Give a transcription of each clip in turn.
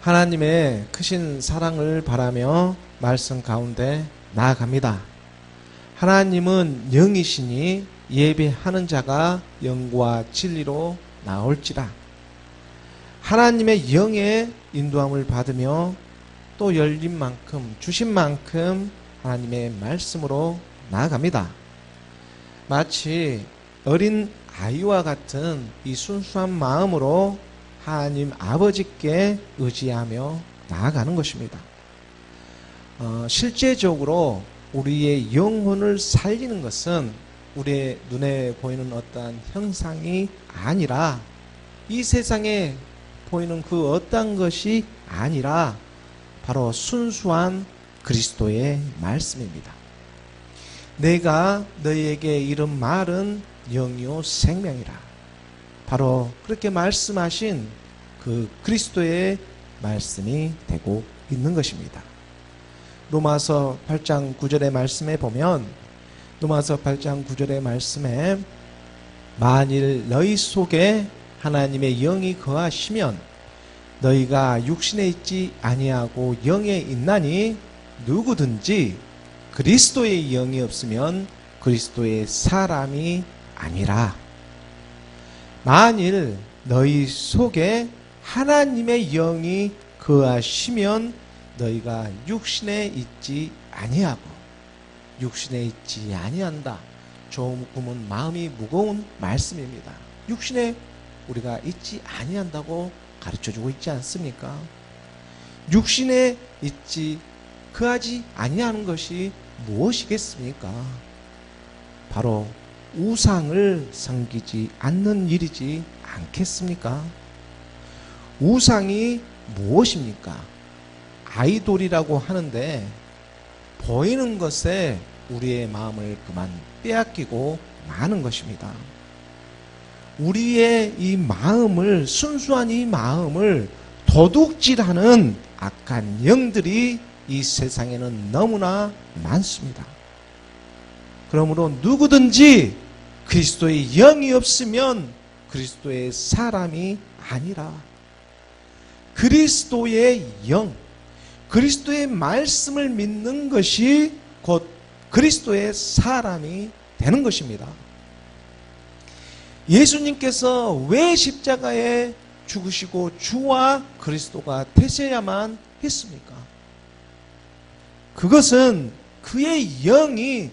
하나님의 크신 사랑을 바라며 말씀 가운데 나아갑니다. 하나님은 영이시니 예배하는 자가 영과 진리로 나올지라. 하나님의 영의 인도함을 받으며 또 열린 만큼 주신 만큼 하나님의 말씀으로 나아갑니다. 마치 어린 아이와 같은 이 순수한 마음으로 하나님 아버지께 의지하며 나아가는 것입니다. 실제적으로 우리의 영혼을 살리는 것은 우리의 눈에 보이는 어떠한 형상이 아니라, 이 세상에 보이는 그 어떠한 것이 아니라 바로 순수한 그리스도의 말씀입니다. 내가 너희에게 이른 말은 영이요 생명이라. 바로 그렇게 말씀하신 그 그리스도의 말씀이 되고 있는 것입니다. 로마서 8장 9절의 말씀에 보면, 로마서 8장 9절의 말씀에 만일 너희 속에 하나님의 영이 거하시면 너희가 육신에 있지 아니하고 영에 있나니 누구든지 그리스도의 영이 없으면 그리스도의 사람이 아니라. 만일 너희 속에 하나님의 영이 거하시면 너희가 육신에 있지 아니하고, 육신에 있지 아니한다. 조금은 마음이 무거운 말씀입니다. 육신에 우리가 있지 아니한다고 가르쳐주고 있지 않습니까? 육신에 있지 거하지 아니하는 것이 무엇이겠습니까? 바로 우상을 섬기지 않는 일이지 않겠습니까? 우상이 무엇입니까? 아이돌이라고 하는데 보이는 것에 우리의 마음을 그만 빼앗기고 마는 것입니다. 우리의 이 마음을, 순수한 이 마음을 도둑질하는 악한 영들이 이 세상에는 너무나 많습니다. 그러므로 누구든지 그리스도의 영이 없으면 그리스도의 사람이 아니라, 그리스도의 영, 그리스도의 말씀을 믿는 것이 곧 그리스도의 사람이 되는 것입니다. 예수님께서 왜 십자가에 죽으시고 주와 그리스도가 되셔야만 했습니까? 그것은 그의 영이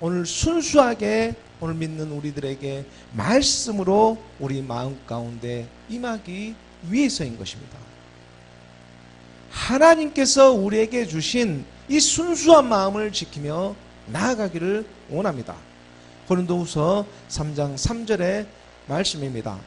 오늘 순수하게 오늘 믿는 우리들에게 말씀으로 우리 마음 가운데 임하기 위해서인 것입니다. 하나님께서 우리에게 주신 이 순수한 마음을 지키며 나아가기를 원합니다. 고린도후서 3장 3절의 말씀입니다.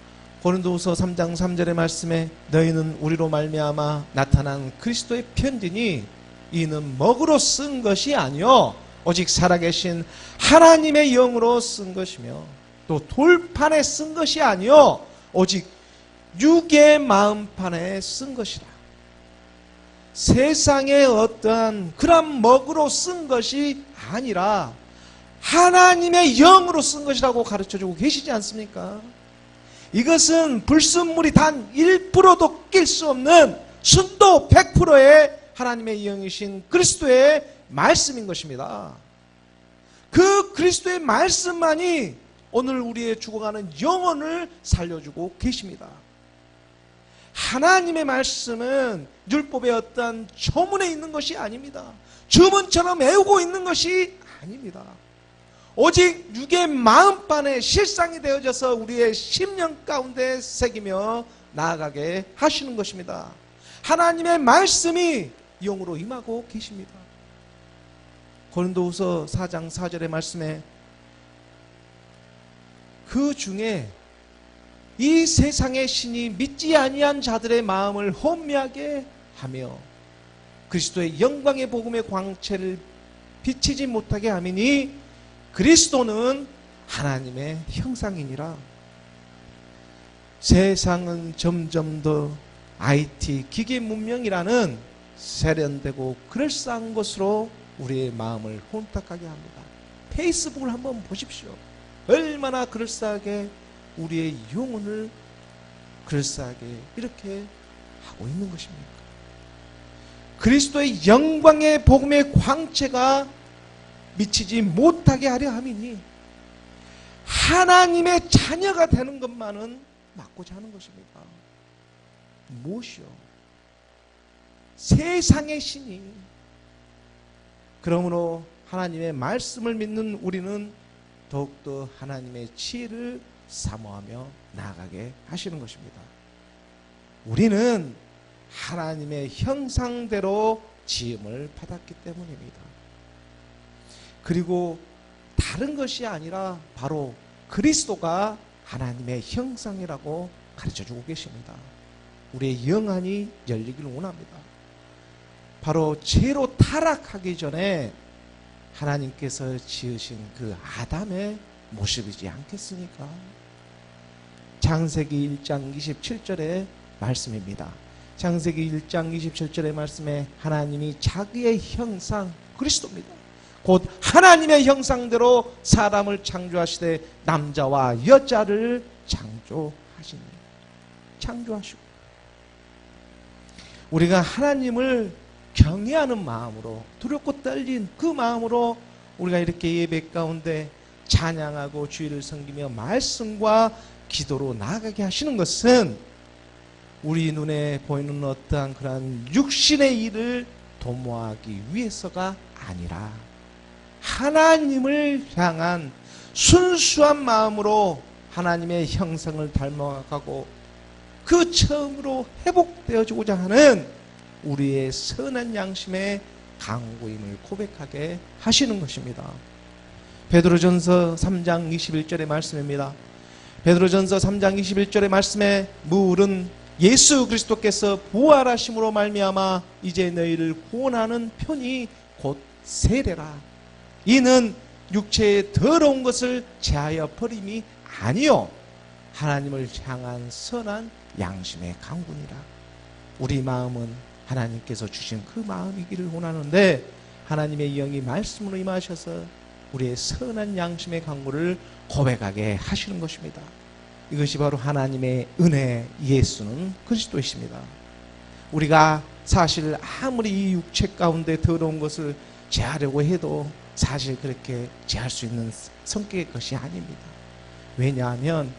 고린도후서 3장 3절의 말씀에 너희는 우리로 말미암아 나타난 그리스도의 편지니 이는 먹으로 쓴 것이 아니요 오직 살아계신 하나님의 영으로 쓴 것이며 또 돌판에 쓴 것이 아니요 오직 육의 마음판에 쓴 것이라. 세상의 어떠한 그런 먹으로 쓴 것이 아니라 하나님의 영으로 쓴 것이라고 가르쳐주고 계시지 않습니까? 이것은 불순물이 단 1%도 낄 수 없는 순도 100%의 하나님의 영이신 그리스도의 말씀인 것입니다. 그 그리스도의 말씀만이 오늘 우리의 죽어가는 영혼을 살려주고 계십니다. 하나님의 말씀은 율법의 어떠한 조문에 있는 것이 아닙니다. 주문처럼 외우고 있는 것이 아닙니다. 오직 육의 마음판에 실상이 되어져서 우리의 심령 가운데 새기며 나아가게 하시는 것입니다. 하나님의 말씀이 영으로 임하고 계십니다. 고린도후서 4장 4절의 말씀에 그 중에 이 세상의 신이 믿지 아니한 자들의 마음을 혼미하게 하며 그리스도의 영광의 복음의 광채를 비치지 못하게 하미니 그리스도는 하나님의 형상이니라. 세상은 점점 더 IT 기계 문명이라는 세련되고 그럴싸한 것으로 우리의 마음을 혼탁하게 합니다. 페이스북을 한번 보십시오. 얼마나 그럴싸하게 우리의 영혼을 그럴싸하게 이렇게 하고 있는 것입니까? 그리스도의 영광의 복음의 광채가 미치지 못하게 하려 함이니 하나님의 자녀가 되는 것만은 막고자 하는 것입니다. 무엇이요? 세상의 신이. 그러므로 하나님의 말씀을 믿는 우리는 더욱더 하나님의 지혜를 사모하며 나아가게 하시는 것입니다. 우리는 하나님의 형상대로 지음을 받았기 때문입니다. 그리고 다른 것이 아니라 바로 그리스도가 하나님의 형상이라고 가르쳐주고 계십니다. 우리의 영안이 열리기를 원합니다. 바로 죄로 타락하기 전에 하나님께서 지으신 그 아담의 모습이지 않겠습니까? 창세기 1장 27절의 말씀입니다. 창세기 1장 27절의 말씀에 하나님이 자기의 형상, 그리스도입니다. 곧 하나님의 형상대로 사람을 창조하시되 남자와 여자를 창조하시고 우리가 하나님을 경외하는 마음으로, 두렵고 떨린 그 마음으로 우리가 이렇게 예배 가운데 찬양하고 주의를 섬기며 말씀과 기도로 나아가게 하시는 것은 우리 눈에 보이는 어떠한 그러한 육신의 일을 도모하기 위해서가 아니라 하나님을 향한 순수한 마음으로 하나님의 형상을 닮아가고 그 처음으로 회복되어지고자 하는 우리의 선한 양심의 강구임을 고백하게 하시는 것입니다. 베드로전서 3장 21절의 말씀입니다. 베드로전서 3장 21절의 말씀에 무울은 예수 그리스도께서 부활하심으로 말미암아 이제 너희를 구원하는 편이 곧 세례라. 이는 육체의 더러운 것을 제하여 버림이 아니요 하나님을 향한 선한 양심의 강군이라. 우리 마음은 하나님께서 주신 그 마음이기를 원하는데 하나님의 영이 말씀으로 임하셔서 우리의 선한 양심의 강구를 고백하게 하시는 것입니다. 이것이 바로 하나님의 은혜, 예수는 그리스도이십니다. 우리가 사실 아무리 이 육체 가운데 더러운 것을 제하려고 해도 사실 그렇게 제할 수 있는 성격의 것이 아닙니다. 왜냐하면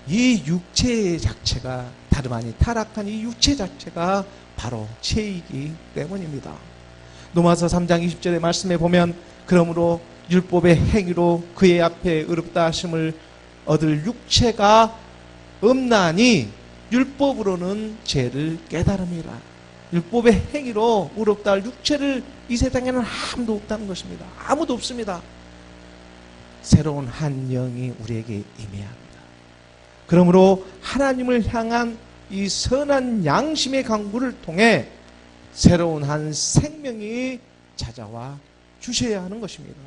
이 육체 자체가 다름 아닌 타락한 이 육체 자체가 바로 죄이기 때문입니다. 로마서 3장 20절의 말씀에 보면 그러므로 율법의 행위로 그의 앞에 의롭다 하심을 얻을 육체가 없나니 율법으로는 죄를 깨달음이라. 율법의 행위로 의롭다 할 육체를 이 세상에는 아무도 없다는 것입니다. 아무도 없습니다. 새로운 한 영이 우리에게 임해야 합니다. 그러므로 하나님을 향한 이 선한 양심의 강구를 통해 새로운 한 생명이 찾아와 주셔야 하는 것입니다.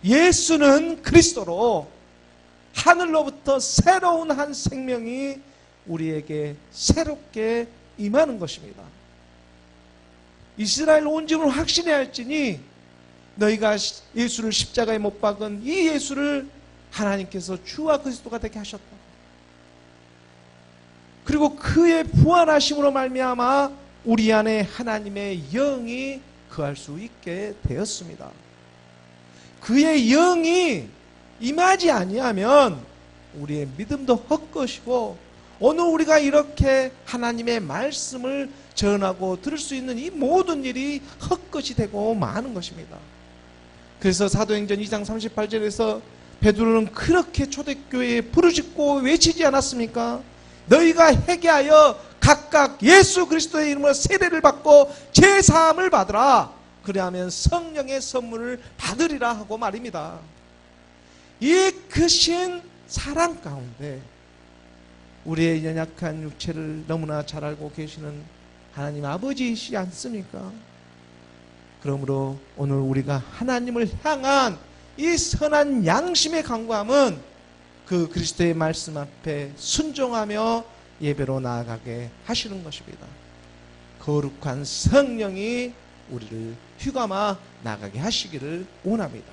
예수는 그리스도로 하늘로부터 새로운 한 생명이 우리에게 새롭게 임하는 것입니다. 이스라엘 온 집을 확신해야 할지니 너희가 예수를 십자가에 못 박은 이 예수를 하나님께서 주와 그리스도가 되게 하셨다. 그리고 그의 부활하심으로 말미암아 우리 안에 하나님의 영이 거할 수 있게 되었습니다. 그의 영이 임하지 아니하면 우리의 믿음도 헛것이고 오늘 우리가 이렇게 하나님의 말씀을 전하고 들을 수 있는 이 모든 일이 헛것이 되고 마는 것입니다. 그래서 사도행전 2장 38절에서 베드로는 그렇게 초대교회에 부르짖고 외치지 않았습니까? 너희가 회개하여 각각 예수 그리스도의 이름으로 세례를 받고 제사함을 받으라. 그리하면 성령의 선물을 받으리라 하고 말입니다. 이 크신 사랑 가운데 우리의 연약한 육체를 너무나 잘 알고 계시는 하나님 아버지이시지 않습니까? 그러므로 오늘 우리가 하나님을 향한 이 선한 양심의 강구함은 그 그리스도의 말씀 앞에 순종하며 예배로 나아가게 하시는 것입니다. 거룩한 성령이 우리를 휘감아 나가게 하시기를 원합니다.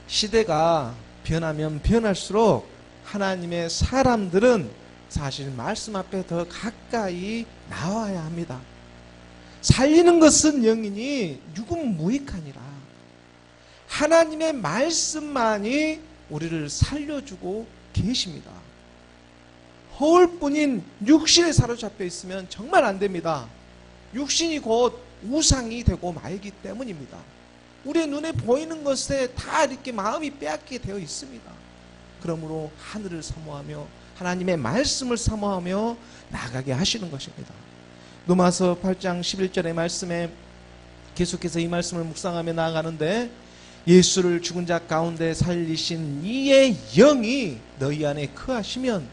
시대가 변하면 변할수록 하나님의 사람들은 사실 말씀 앞에 더 가까이 나와야 합니다. 살리는 것은 영이니 육은 무익하니라. 하나님의 말씀만이 우리를 살려주고 계십니다. 허울뿐인 육신에 사로잡혀 있으면 정말 안 됩니다. 육신이 곧 우상이 되고 말기 때문입니다. 우리의 눈에 보이는 것에 다 이렇게 마음이 빼앗기게 되어 있습니다. 그러므로 하늘을 사모하며 하나님의 말씀을 사모하며 나가게 하시는 것입니다. 로마서 8장 11절의 말씀에 계속해서 이 말씀을 묵상하며 나아가는데, 예수를 죽은 자 가운데 살리신 이의 영이 너희 안에 거하시면,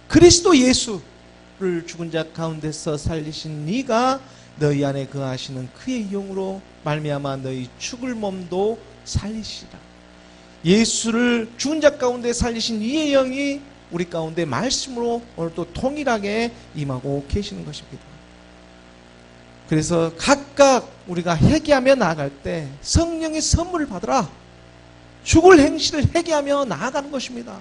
그리스도 예수를 죽은 자 가운데서 살리신 이가 너희 안에 거하시는 그의 영으로 말미암아 너희 죽을 몸도 살리시라. 예수를 죽은 자 가운데 살리신 이의 영이 우리 가운데 말씀으로 오늘 또 통일하게 임하고 계시는 것입니다. 그래서 각각 우리가 회개하며 나아갈 때 성령의 선물을 받으라. 죽을 행실을 회개하며 나아가는 것입니다.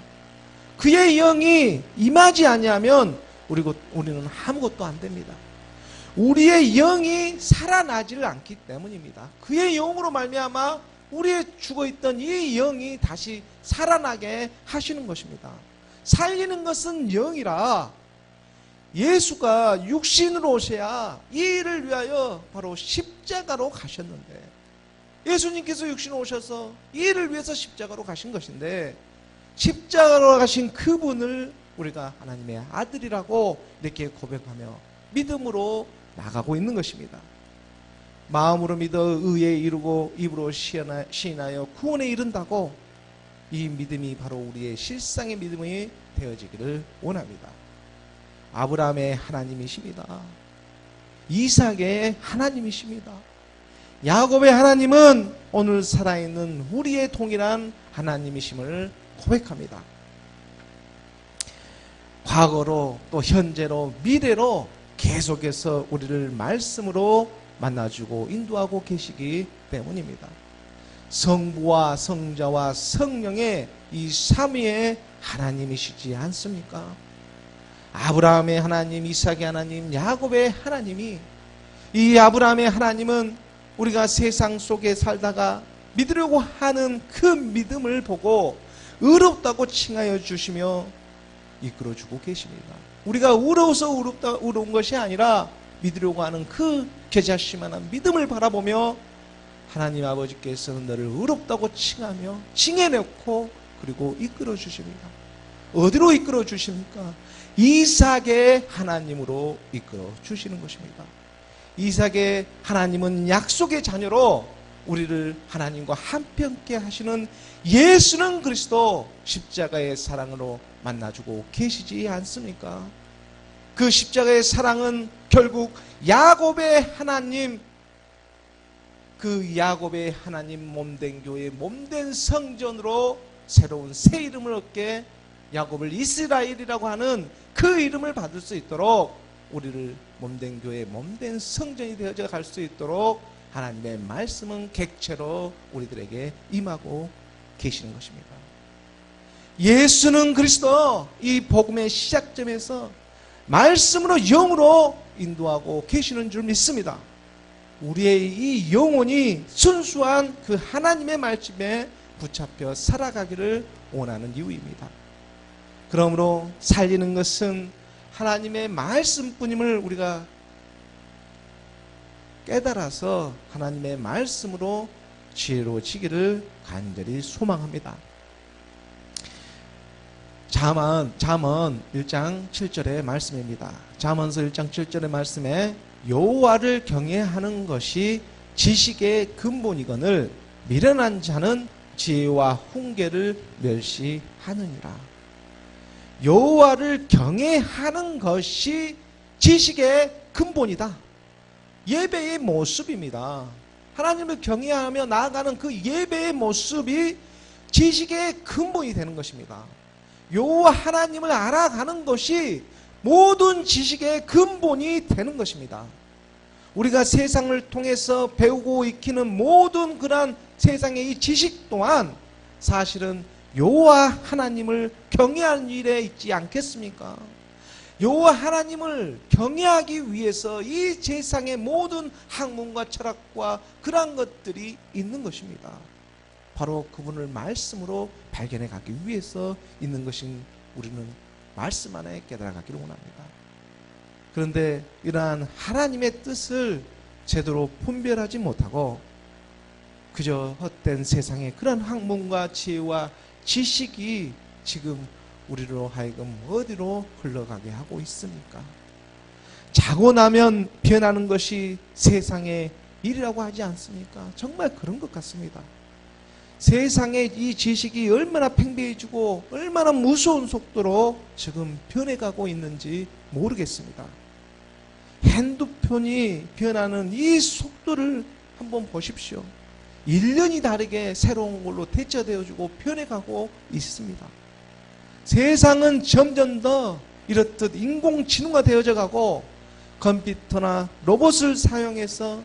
그의 영이 임하지 아니하면 우리는 아무것도 안 됩니다. 우리의 영이 살아나지를 않기 때문입니다. 그의 영으로 말미암아 우리의 죽어있던 이 영이 다시 살아나게 하시는 것입니다. 살리는 것은 영이라 예수가 육신으로 오셔야 이 일을 위하여 바로 십자가로 가셨는데, 예수님께서 육신으로 오셔서 이 일을 위해서 십자가로 가신 것인데, 십자가로 가신 그분을 우리가 하나님의 아들이라고 이렇게 고백하며 믿음으로 나가고 있는 것입니다. 마음으로 믿어 의에 이르고 입으로 시인하여 구원에 이른다고, 이 믿음이 바로 우리의 실상의 믿음이 되어지기를 원합니다. 아브라함의 하나님이십니다. 이삭의 하나님이십니다. 야곱의 하나님은 오늘 살아있는 우리의 동일한 하나님이심을 고백합니다. 과거로 또 현재로 미래로 계속해서 우리를 말씀으로 만나주고 인도하고 계시기 때문입니다. 성부와 성자와 성령의 이 삼위의 하나님이시지 않습니까? 아브라함의 하나님, 이삭의 하나님, 야곱의 하나님이, 이 아브라함의 하나님은 우리가 세상 속에 살다가 믿으려고 하는 그 믿음을 보고 의롭다고 칭하여 주시며 이끌어주고 계십니다. 우리가 의로워서 의로운 것이 아니라 믿으려고 하는 그 겨자씨만한 믿음을 바라보며 하나님 아버지께서는 너를 의롭다고 칭하며 칭해놓고 그리고 이끌어 주십니다. 어디로 이끌어 주십니까? 이삭의 하나님으로 이끌어 주시는 것입니다. 이삭의 하나님은 약속의 자녀로 우리를 하나님과 함께 하시는 예수는 그리스도 십자가의 사랑으로 만나주고 계시지 않습니까? 그 십자가의 사랑은 결국 야곱의 하나님, 그 야곱의 하나님 몸된 교회, 몸된 성전으로 새로운 새 이름을 얻게, 야곱을 이스라엘이라고 하는 그 이름을 받을 수 있도록 우리를 몸된 교회, 몸된 성전이 되어져 갈 수 있도록 하나님의 말씀은 객체로 우리들에게 임하고 계시는 것입니다. 예수는 그리스도, 이 복음의 시작점에서 말씀으로 영으로 인도하고 계시는 줄 믿습니다. 우리의 이 영혼이 순수한 그 하나님의 말씀에 붙잡혀 살아가기를 원하는 이유입니다. 그러므로 살리는 것은 하나님의 말씀뿐임을 우리가 깨달아서 하나님의 말씀으로 지혜로워지기를 간절히 소망합니다. 잠언 1장 7절의 말씀입니다. 잠언서 1장 7절의 말씀에 여호와를 경외하는 것이 지식의 근본이거늘 미련한 자는 지혜와 훈계를 멸시하느니라. 여호와를 경외하는 것이 지식의 근본이다. 예배의 모습입니다. 하나님을 경외하며 나아가는 그 예배의 모습이 지식의 근본이 되는 것입니다. 여호와 하나님을 알아가는 것이 모든 지식의 근본이 되는 것입니다. 우리가 세상을 통해서 배우고 익히는 모든 그러한 세상의 이 지식 또한 사실은 여호와 하나님을 경외하는 일에 있지 않겠습니까? 여호와 하나님을 경외하기 위해서 이 세상의 모든 학문과 철학과 그러한 것들이 있는 것입니다. 바로 그분을 말씀으로 발견해 가기 위해서 있는 것인 우리는 말씀 안에 깨달아가기를 원합니다. 그런데 이러한 하나님의 뜻을 제대로 분별하지 못하고 그저 헛된 세상의 그런 학문과 지혜와 지식이 지금 우리로 하여금 어디로 흘러가게 하고 있습니까? 자고 나면 변하는 것이 세상의 일이라고 하지 않습니까? 정말 그런 것 같습니다. 세상의 이 지식이 얼마나 팽배해지고 얼마나 무서운 속도로 지금 변해가고 있는지 모르겠습니다. 핸드폰이 변하는 이 속도를 한번 보십시오. 1년이 다르게 새로운 걸로 대처되어지고 변해가고 있습니다. 세상은 점점 더 이렇듯 인공지능화 되어져 가고 컴퓨터나 로봇을 사용해서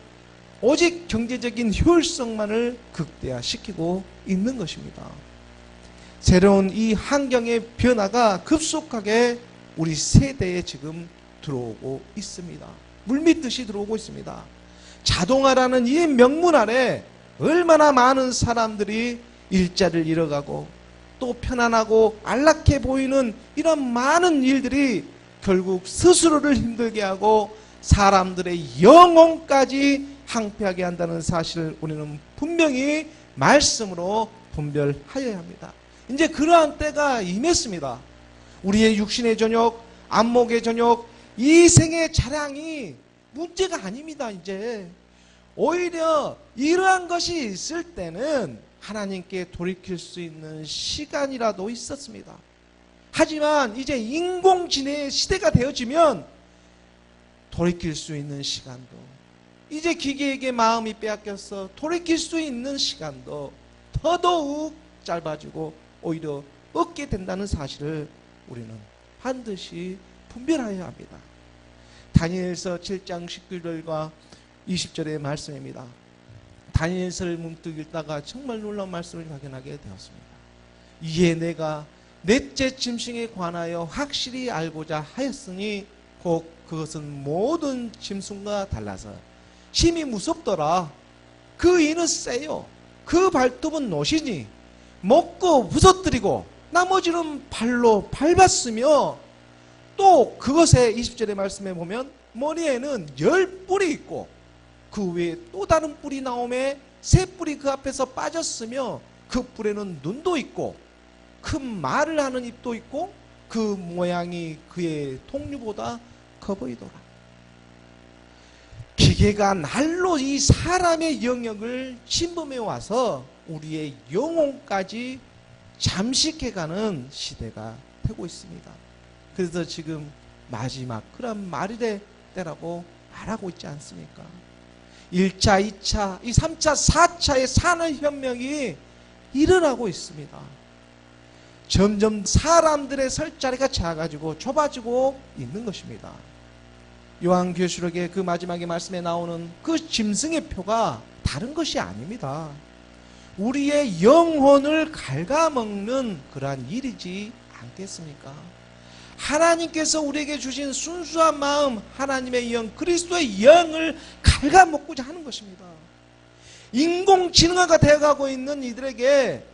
오직 경제적인 효율성만을 극대화시키고 있는 것입니다. 새로운 이 환경의 변화가 급속하게 우리 세대에 지금 들어오고 있습니다. 물밀듯이 들어오고 있습니다. 자동화라는 이 명문 아래 얼마나 많은 사람들이 일자리를 잃어가고 또 편안하고 안락해 보이는 이런 많은 일들이 결국 스스로를 힘들게 하고 사람들의 영혼까지 항폐하게 한다는 사실을 우리는 분명히 말씀으로 분별하여야 합니다. 이제 그러한 때가 임했습니다. 우리의 육신의 저녁, 안목의 저녁, 이 생의 자랑이 문제가 아닙니다. 이제 오히려 이러한 것이 있을 때는 하나님께 돌이킬 수 있는 시간이라도 있었습니다. 하지만 이제 인공지능의 시대가 되어지면 돌이킬 수 있는 시간도, 이제 기계에게 마음이 빼앗겨서 돌이킬 수 있는 시간도 더더욱 짧아지고 오히려 얻게 된다는 사실을 우리는 반드시 분별하여야 합니다. 다니엘서 7장 19절과 20절의 말씀입니다. 다니엘서를 문득 읽다가 정말 놀라운 말씀을 발견하게 되었습니다. 이에 내가 넷째 짐승에 관하여 확실히 알고자 하였으니 곧 그것은 모든 짐승과 달라서 힘이 무섭더라. 그 이는 세요. 그 발톱은 노시니 먹고 부서뜨리고 나머지는 발로 밟았으며 또 그것의 20절의 말씀에 보면 머리에는 10뿔이 있고 그 외에 또 다른 뿔이 나오매 새 뿔이 그 앞에서 빠졌으며 그 뿔에는 눈도 있고 큰 말을 하는 입도 있고 그 모양이 그의 통류보다 커 보이더라. 기계가 날로 이 사람의 영역을 침범해 와서 우리의 영혼까지 잠식해가는 시대가 되고 있습니다. 그래서 지금 마지막 그런 말일의 때라고 말하고 있지 않습니까? 1차, 2차, 이 3차, 4차의 산업혁명이 일어나고 있습니다. 점점 사람들의 설 자리가 작아지고 좁아지고 있는 것입니다. 요한계시록의 그 마지막에 말씀에 나오는 그 짐승의 표가 다른 것이 아닙니다. 우리의 영혼을 갉아먹는 그러한 일이지 않겠습니까? 하나님께서 우리에게 주신 순수한 마음, 하나님의 영, 그리스도의 영을 갉아먹고자 하는 것입니다. 인공지능화가 되어가고 있는 이들에게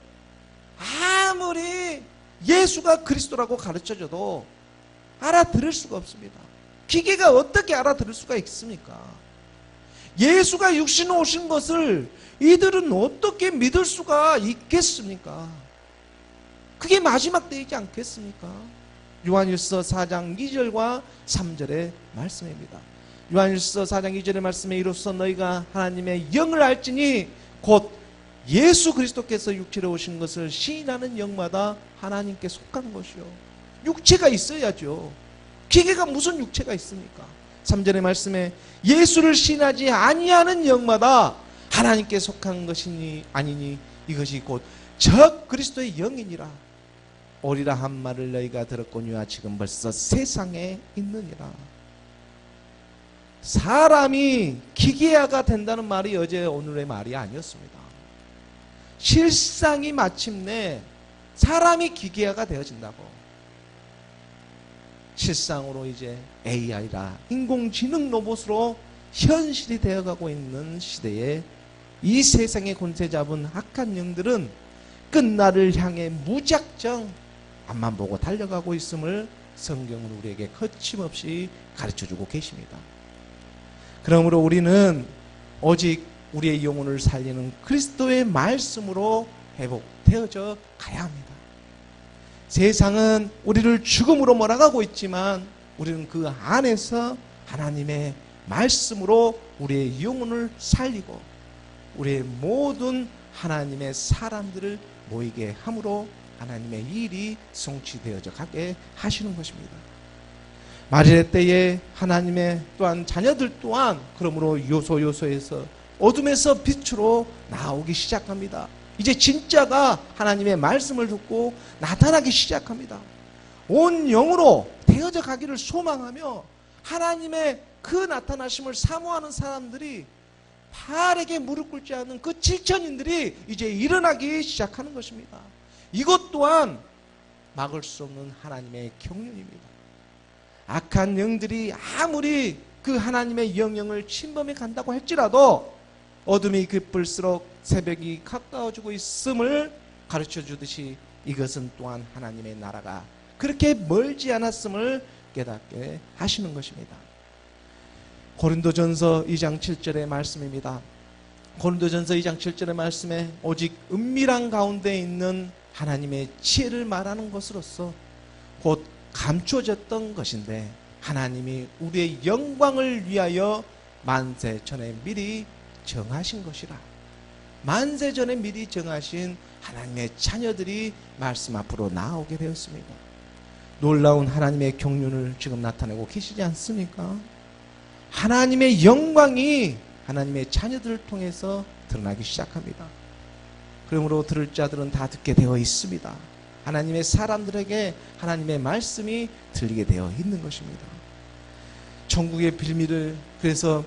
아무리 예수가 그리스도라고 가르쳐줘도 알아들을 수가 없습니다. 기계가 어떻게 알아들을 수가 있습니까? 예수가 육신으로 오신 것을 이들은 어떻게 믿을 수가 있겠습니까? 그게 마지막 때이지 않겠습니까? 요한일서 4장 2절과 3절의 말씀입니다. 요한일서 4장 2절의 말씀에 이로써 너희가 하나님의 영을 알지니 곧 예수 그리스도께서 육체로 오신 것을 시인하는 영마다 하나님께 속하는 것이요. 육체가 있어야죠. 기계가 무슨 육체가 있습니까? 3절의 말씀에 예수를 시인하지 아니하는 영마다 하나님께 속한 것이니 아니니 이것이 곧 적 그리스도의 영이니라. 오리라 한 말을 너희가 들었거니와 지금 벌써 세상에 있느니라. 사람이 기계화가 된다는 말이 어제 오늘의 말이 아니었습니다. 실상이 마침내 사람이 기계화가 되어진다고. 실상으로 이제 AI라 인공지능 로봇으로 현실이 되어가고 있는 시대에 이 세상의 권세 잡은 악한 영들은 끝날을 향해 무작정 앞만 보고 달려가고 있음을 성경은 우리에게 거침없이 가르쳐주고 계십니다. 그러므로 우리는 오직 우리의 영혼을 살리는 그리스도의 말씀으로 회복되어져 가야 합니다. 세상은 우리를 죽음으로 몰아가고 있지만 우리는 그 안에서 하나님의 말씀으로 우리의 영혼을 살리고 우리의 모든 하나님의 사람들을 모이게 함으로 하나님의 일이 성취되어져 가게 하시는 것입니다. 마리의 때에 하나님의 또한 자녀들 또한 그러므로 요소에서 어둠에서 빛으로 나오기 시작합니다. 이제 진짜가 하나님의 말씀을 듣고 나타나기 시작합니다. 온 영으로 되어져 가기를 소망하며 하나님의 그 나타나심을 사모하는 사람들이 바르게 무릎 꿇지 않는 그 질천인들이 이제 일어나기 시작하는 것입니다. 이것 또한 막을 수 없는 하나님의 경륜입니다. 악한 영들이 아무리 그 하나님의 영역을 침범해 간다고 할지라도 어둠이 깊을수록 새벽이 가까워지고 있음을 가르쳐 주듯이 이것은 또한 하나님의 나라가 그렇게 멀지 않았음을 깨닫게 하시는 것입니다. 고린도전서 2장 7절의 말씀입니다. 고린도전서 2장 7절의 말씀에 오직 은밀한 가운데 있는 하나님의 지혜를 말하는 것으로서 곧 감춰졌던 것인데 하나님이 우리의 영광을 위하여 만세 전에 미리 정하신 것이라. 만세 전에 미리 정하신 하나님의 자녀들이 말씀 앞으로 나오게 되었습니다. 놀라운 하나님의 경륜을 지금 나타내고 계시지 않습니까? 하나님의 영광이 하나님의 자녀들을 통해서 드러나기 시작합니다. 그러므로 들을 자들은 다 듣게 되어 있습니다. 하나님의 사람들에게 하나님의 말씀이 들리게 되어 있는 것입니다. 천국의 비밀을 그래서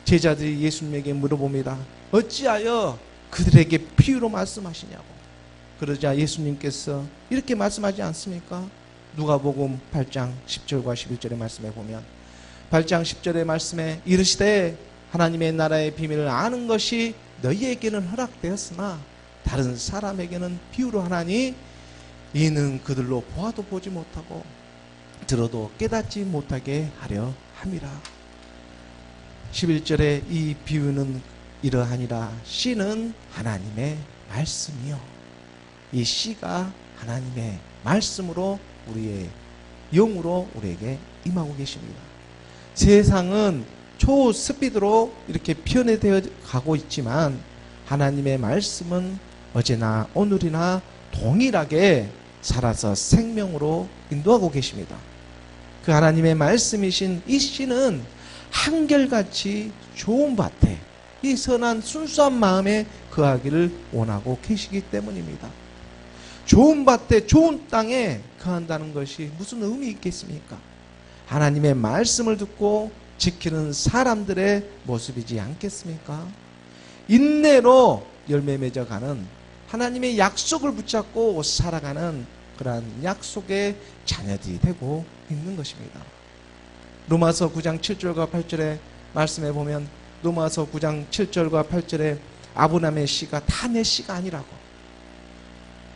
제자들이 예수님에게 물어봅니다. 어찌하여 그들에게 비유로 말씀하시냐고. 그러자 예수님께서 이렇게 말씀하지 않습니까? 누가복음 8장 10절과 11절의 말씀에 보면 8장 10절의 말씀에 이르시되 하나님의 나라의 비밀을 아는 것이 너희에게는 허락되었으나 다른 사람에게는 비유로 하나니 이는 그들로 보아도 보지 못하고 들어도 깨닫지 못하게 하려 함이라. 11절에 이 비유는 이러하니라. 씨는 하나님의 말씀이요. 이 씨가 하나님의 말씀으로 우리의 영으로 우리에게 임하고 계십니다. 세상은 초스피드로 이렇게 변해되어 가고 있지만 하나님의 말씀은 어제나 오늘이나 동일하게 살아서 생명으로 인도하고 계십니다. 그 하나님의 말씀이신 이 씨는 한결같이 좋은 밭에 이 선한 순수한 마음에 거하기를 원하고 계시기 때문입니다. 좋은 밭에 좋은 땅에 거한다는 것이 무슨 의미 있겠습니까? 하나님의 말씀을 듣고 지키는 사람들의 모습이지 않겠습니까? 인내로 열매 맺어가는 하나님의 약속을 붙잡고 살아가는 그러한 약속의 자녀들이 되고 있는 것입니다. 로마서 9장 7절과 8절의 말씀에 보면 로마서 9장 7절과 8절에 아브라함의 씨가 다 내 씨가 아니라고,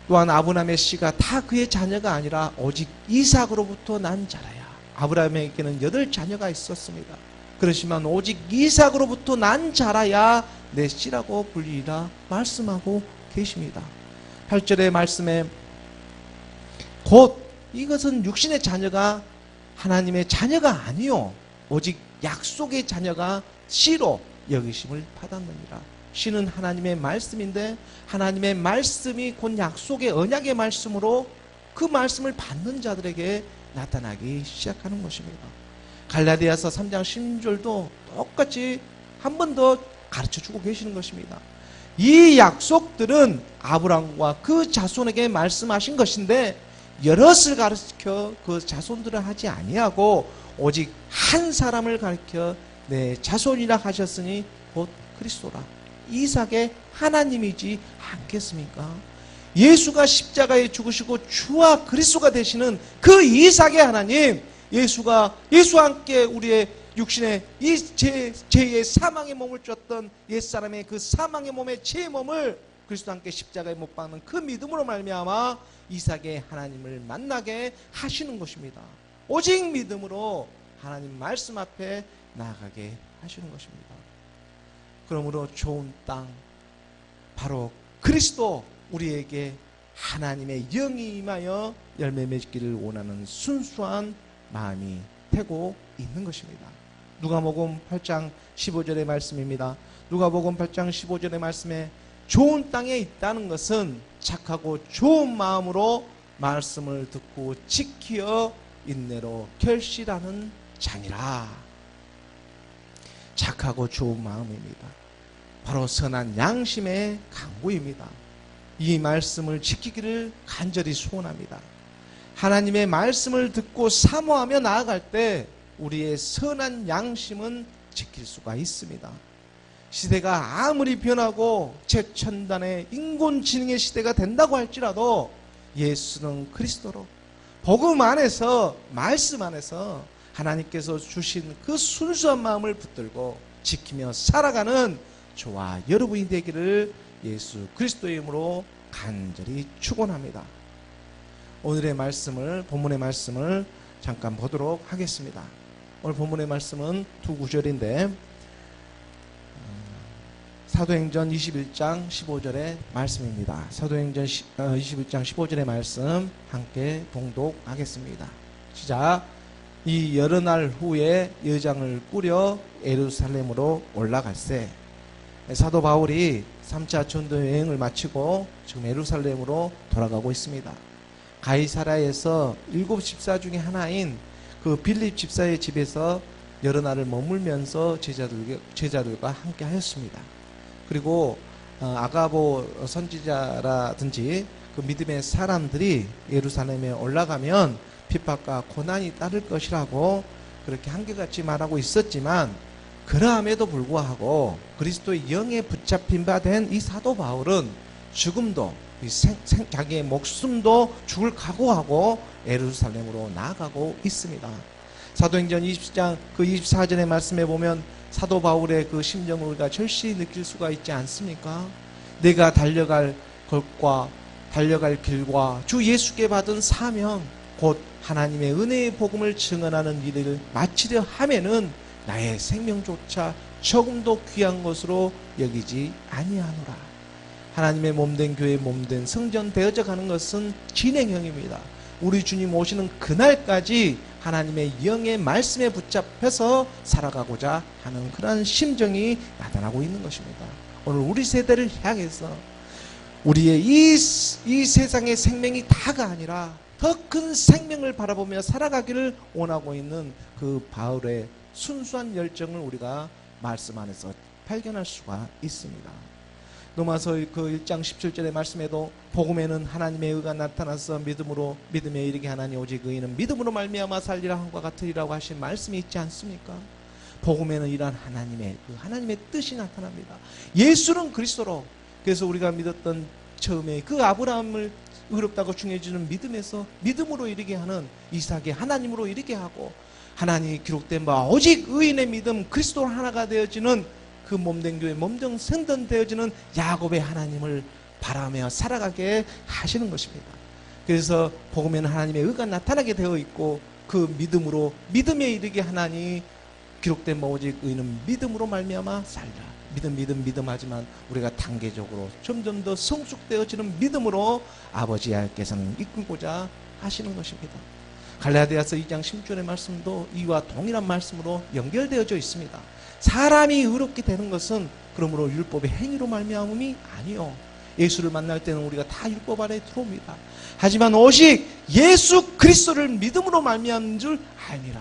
또한 아브라함의 씨가 다 그의 자녀가 아니라 오직 이삭으로부터 난 자라야. 아브라함에게는 8자녀가 있었습니다. 그렇지만 오직 이삭으로부터 난 자라야 내 씨라고 불리라 말씀하고 계십니다. 8절의 말씀에 곧 이것은 육신의 자녀가 하나님의 자녀가 아니요 오직 약속의 자녀가 씨로 여기심을 받았느니라. 씨는 하나님의 말씀인데 하나님의 말씀이 곧 약속의 언약의 말씀으로 그 말씀을 받는 자들에게 나타나기 시작하는 것입니다. 갈라디아서 3장 16절도 똑같이 한 번 더 가르쳐주고 계시는 것입니다. 이 약속들은 아브라함과 그 자손에게 말씀하신 것인데 여럿을 가르쳐 그 자손들을 하지 아니하고 오직 한 사람을 가르쳐 내 자손이라 하셨으니 곧 그리스도라. 이삭의 하나님이지 않겠습니까? 예수가 십자가에 죽으시고 주와 그리스도가 되시는 그 이삭의 하나님, 예수와 함께 우리의 육신의 이 죄의 사망의 몸을 줬던 옛사람의 그 사망의 몸의 죄의 몸을 그리스도와 함께 십자가에 못 박는 그 믿음으로 말미암아 이삭의 하나님을 만나게 하시는 것입니다. 오직 믿음으로 하나님 말씀 앞에 나아가게 하시는 것입니다. 그러므로 좋은 땅, 바로 그리스도, 우리에게 하나님의 영이 임하여 열매 맺기를 원하는 순수한 마음이 되고 있는 것입니다. 누가복음 8장 15절의 말씀입니다. 누가복음 8장 15절의 말씀에 좋은 땅에 있다는 것은 착하고 좋은 마음으로 말씀을 듣고 지키어 인내로 결실하는 자니라. 착하고 좋은 마음입니다. 바로 선한 양심의 강구입니다. 이 말씀을 지키기를 간절히 소원합니다. 하나님의 말씀을 듣고 사모하며 나아갈 때 우리의 선한 양심은 지킬 수가 있습니다. 시대가 아무리 변하고 최첨단의 인공지능의 시대가 된다고 할지라도 예수는 그리스도로 복음 안에서, 말씀 안에서 하나님께서 주신 그 순수한 마음을 붙들고 지키며 살아가는 저와 여러분이 되기를 예수 그리스도의 이름으로 간절히 축원합니다. 오늘의 말씀을, 본문의 말씀을 잠깐 보도록 하겠습니다. 오늘 본문의 말씀은 두 구절인데 사도행전 21장 15절의 말씀입니다. 사도행전 21장 15절의 말씀 함께 봉독하겠습니다. 시작. 이 여러 날 후에 여장을 꾸려 예루살렘으로 올라갈세. 사도 바울이 3차 전도 여행을 마치고 지금 예루살렘으로 돌아가고 있습니다. 가이사라에서 7 집사 중에 하나인 그 빌립 집사의 집에서 여러 날을 머물면서 제자들과 함께 하였습니다. 그리고 아가보 선지자라든지 그 믿음의 사람들이 예루살렘에 올라가면 핍박과 고난이 따를 것이라고 그렇게 한결같이 말하고 있었지만, 그러함에도 불구하고 그리스도의 영에 붙잡힌 바 된 이 사도 바울은 죽음도, 자기의 목숨도 죽을 각오하고 예루살렘으로 나아가고 있습니다. 사도행전 20장 그 24절의 말씀에 보면 사도 바울의 그 심정을 우리가 절실히 느낄 수가 있지 않습니까? 내가 달려갈 길과 주 예수께 받은 사명, 곧 하나님의 은혜의 복음을 증언하는 일을 마치려 하면은 나의 생명조차 조금도 귀한 것으로 여기지 아니하노라. 하나님의 몸된 교회, 몸된 성전 되어져 가는 것은 진행형입니다. 우리 주님 오시는 그날까지 하나님의 영의 말씀에 붙잡혀서 살아가고자 하는 그러한 심정이 나타나고 있는 것입니다. 오늘 우리 세대를 향해서 우리의 이 세상의 생명이 다가 아니라 더 큰 생명을 바라보며 살아가기를 원하고 있는 그 바울의 순수한 열정을 우리가 말씀 안에서 발견할 수가 있습니다. 로마서 그 1장 17절의 말씀에도 복음에는 하나님의 의가 나타나서 믿음에 이르게 하나니 오직 의인은 믿음으로 말미암아 살리라 함과 같으리라고 하신 말씀이 있지 않습니까? 복음에는 이러한 하나님의 뜻이 나타납니다. 예수는 그리스도로, 그래서 우리가 믿었던 처음에 그 아브라함을 의롭다고 중해주는 믿음에서 믿음으로 이르게 하는 이삭의 하나님으로 이르게 하고, 하나님이 기록된 바 오직 의인의 믿음, 그리스도로 하나가 되어지는 그 몸된 교회, 몸된 성전 되어지는 야곱의 하나님을 바라며 살아가게 하시는 것입니다. 그래서 복음에는 하나님의 의가 나타나게 되어 있고, 그 믿음으로 믿음에 이르게 하나니 기록된 바 오직 의인은 믿음으로 말미암아 살리라. 믿음 하지만 우리가 단계적으로 점점 더 성숙되어지는 믿음으로 아버지 하나님께서는 이끌고자 하시는 것입니다. 갈라디아서 2장 10절의 말씀도 이와 동일한 말씀으로 연결되어져 있습니다. 사람이 의롭게 되는 것은 그러므로 율법의 행위로 말미암음이 아니요, 예수를 만날 때는 우리가 다 율법 아래에 들어옵니다. 하지만 오직 예수 그리스도를 믿음으로 말미암은 줄 아니라,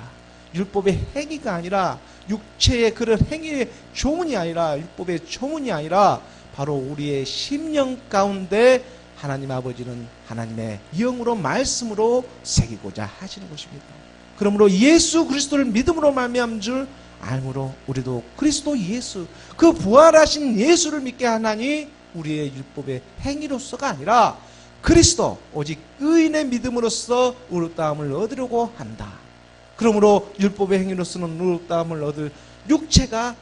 율법의 행위가 아니라, 육체의 그런 행위의 조문이 아니라, 율법의 조문이 아니라 바로 우리의 심령 가운데 하나님 아버지는 하나님의 영으로 말씀으로 새기고자 하시는 것입니다. 그러므로 예수 그리스도를 믿음으로 말미암은 줄 알므로 우리도 그리스도 예수, 그 부활하신 예수를 믿게 하나니 우리의 율법의 행위로서가 아니라 그리스도, 오직 의인의 믿음으로써 의롭다함을 얻으려고 한다. 그러므로 율법의 행위로서는 의롭다함을 얻을 육체가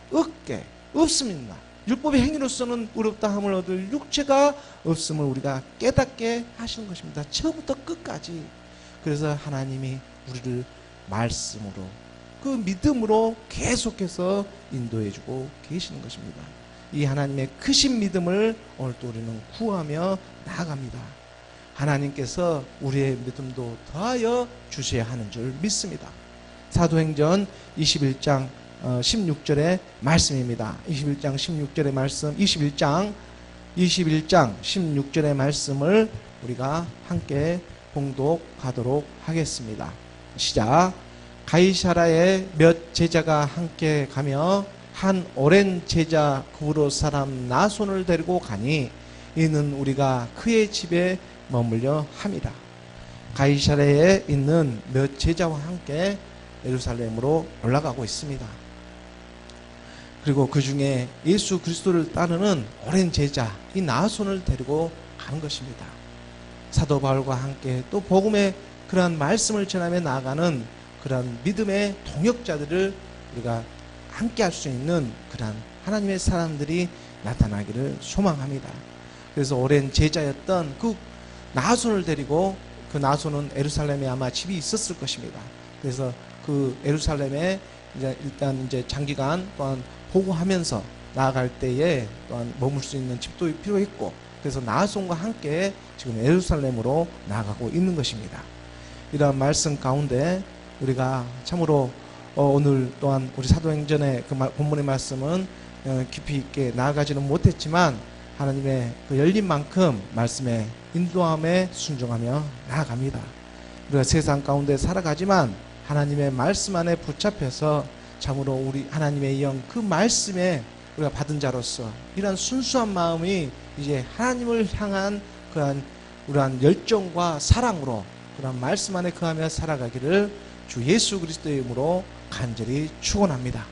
없습니다. 율법의 행위로서는 의롭다함을 얻을 육체가 없음을 우리가 깨닫게 하시는 것입니다. 처음부터 끝까지. 그래서 하나님이 우리를 말씀으로, 그 믿음으로 계속해서 인도해주고 계시는 것입니다. 이 하나님의 크신 믿음을 오늘 또 우리는 구하며 나아갑니다. 하나님께서 우리의 믿음도 더하여 주셔야 하는 줄 믿습니다. 사도행전 21장 16절의 말씀입니다. 21장 16절의 말씀, 21장 16절의 말씀을 우리가 함께 봉독하도록 하겠습니다. 시작. 가이사라에 몇 제자가 함께 가며 한 오랜 제자 구브로 사람 나손을 데리고 가니 이는 우리가 그의 집에 머물려 함이라. 가이사라에 있는 몇 제자와 함께 예루살렘으로 올라가고 있습니다. 그리고 그 중에 예수 그리스도를 따르는 오랜 제자 이 나손을 데리고 가는 것입니다. 사도 바울과 함께 또 복음의 그러한 말씀을 전하며 나아가는 그러한 믿음의 동역자들을 우리가 함께 할 수 있는 그러한 하나님의 사람들이 나타나기를 소망합니다. 그래서 오랜 제자였던 그 나손을 데리고, 그 나손은 예루살렘에 아마 집이 있었을 것입니다. 그래서 그 예루살렘에 일단 장기간 또한 보고하면서 나아갈 때에 또한 머물 수 있는 집도 필요했고, 그래서 나손과 함께 지금 예루살렘으로 나아가고 있는 것입니다. 이러한 말씀 가운데 우리가 참으로 오늘 또한 우리 사도행전의 그 본문의 말씀은 깊이 있게 나아가지는 못했지만 하나님의 그 열린 만큼 말씀에 인도함에 순종하며 나아갑니다. 우리가 세상 가운데 살아가지만 하나님의 말씀 안에 붙잡혀서 참으로 우리 하나님의 영 그 말씀에 우리가 받은 자로서 이러한 순수한 마음이 이제 하나님을 향한 그러한 열정과 사랑으로 그러한 말씀 안에 거하며 살아가기를 주 예수 그리스도의 이름으로 간절히 축원합니다.